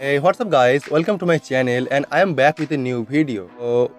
Hey, what's up guys? Welcome to my channel and I am back with a new video.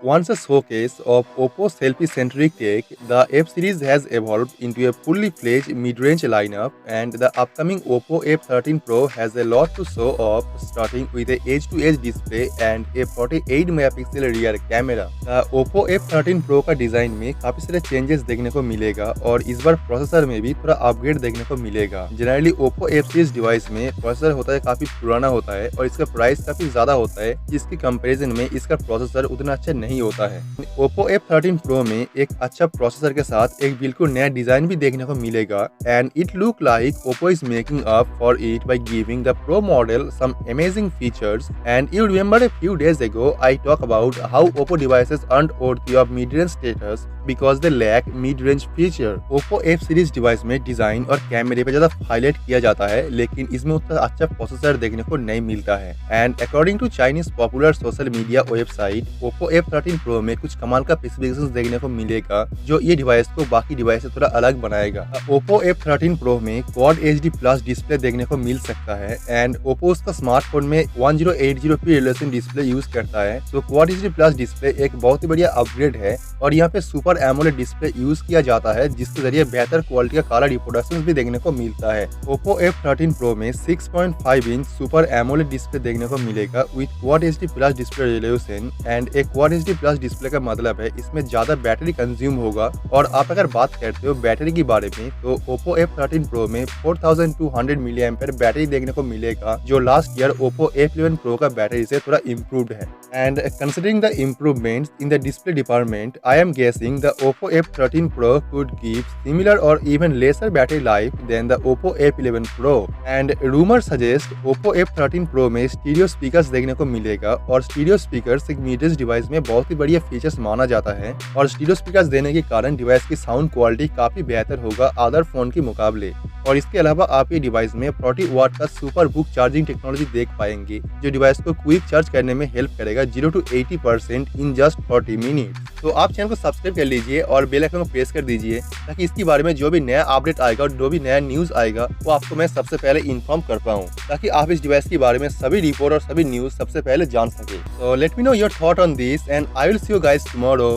Once a showcase of Oppo selfie-centric tech, the F series has evolved into a fully fledged mid-range lineup and the upcoming Oppo F13 Pro has a lot to show off, starting with a edge-to-edge display and a 48 megapixel rear camera. The Oppo F13 Pro का design में काफी सारे changes देखने को मिलेगा और इस बार processor में भी थोड़ा अपग्रेड देखने को मिलेगा। Generally Oppo F series device में प्रोसेसर होता है काफी पुराना होता है और इसका प्राइस काफी ज्यादा होता है, जिसके कंपैरिजन में इसका प्रोसेसर उतना अच्छा नहीं होता है। Oppo F13 Pro में एक अच्छा प्रोसेसर के साथ एक बिल्कुल नया डिजाइन भी देखने को मिलेगा and it look like Oppo is making up for it by giving the Pro model some amazing features. And you remember a few days ago I talked about how Oppo devices aren't worthy of mid-range status because they lack mid-range feature. Oppo F series device में design और कैमरे पे ज्यादा highlight किया जाता है, लेकिन इसमें उतना अच्छा प्रोसेसर देखने को नहीं मिलता है। And according to Chinese popular social media website, Oppo F13 Pro में कुछ कमाल का स्पेसिफिकेशंस देखने को मिलेगा जो ये डिवाइस को बाकी डिवाइस से थोड़ा अलग बनाएगा। Oppo F13 Pro में Quad HD Plus डिस्प्ले देखने को मिल सकता है एंड Oppo उसका स्मार्टफोन में 1080p रेजोल्यूशन डिस्प्ले यूज करता है। तो Quad HD Plus डिस्प्ले एक बहुत ही बढ़िया अपग्रेड है और यहाँ पे सुपर एमोलेड डिस्प्ले यूज किया जाता है, जिसके जरिए बेहतर क्वालिटी का कलर रिप्रोडक्शन भी देखने को मिलता है। Oppo F13 Pro में 6.5 इंच सुपर एमोलेड डिस्प्ले देखने को मिलेगा with Quad HD Plus display resolution and एक Quad HD Plus डिस्प्ले का मतलब है इसमें ज्यादा बैटरी कंज्यूम होगा। और आप अगर बात करते हो बैटरी के बारे में तो Oppo F13 Pro में 4200 mAh बैटरी देखने को मिलेगा, जो last year Oppo F11 Pro का बैटरी से थोड़ा इम्प्रूव्ड है। And considering the improvements in the display department, I am guessing the Oppo F13 Pro could give similar or even lesser battery life than the Oppo F11 Pro. And rumors suggest Oppo F13 Pro में stereo speakers देखने को मिलेगा और stereo speakers एक mid-range device में बहुत ही बढ़िया features माना जाता है और स्टीरियो स्पीकर्स देने के कारण डिवाइस की साउंड क्वालिटी काफी बेहतर होगा अदर फोन के मुकाबले। और इसके अलावा आप ये डिवाइस में 40 वाट का सुपर बुक चार्जिंग टेक्नोलॉजी देख पाएंगे, जो डिवाइस को क्विक चार्ज करने में हेल्प करेगा 0 to 80% इन जस्ट 40 मिनट्स। तो आप चैनल को सब्सक्राइब कर लीजिए और बेल आइकन को प्रेस कर दीजिए ताकि इसके बारे में जो भी नया अपडेट आएगा और जो भी नया न्यूज आएगा वो आपको मैं सबसे पहले इन्फॉर्म कर पाऊँ, ताकि आप इस डिवाइस के बारे में सभी रिपोर्ट और सभी न्यूज सबसे पहले जान सके। तो let me know your thought on this and I will see you guys tomorrow.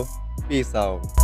Peace out.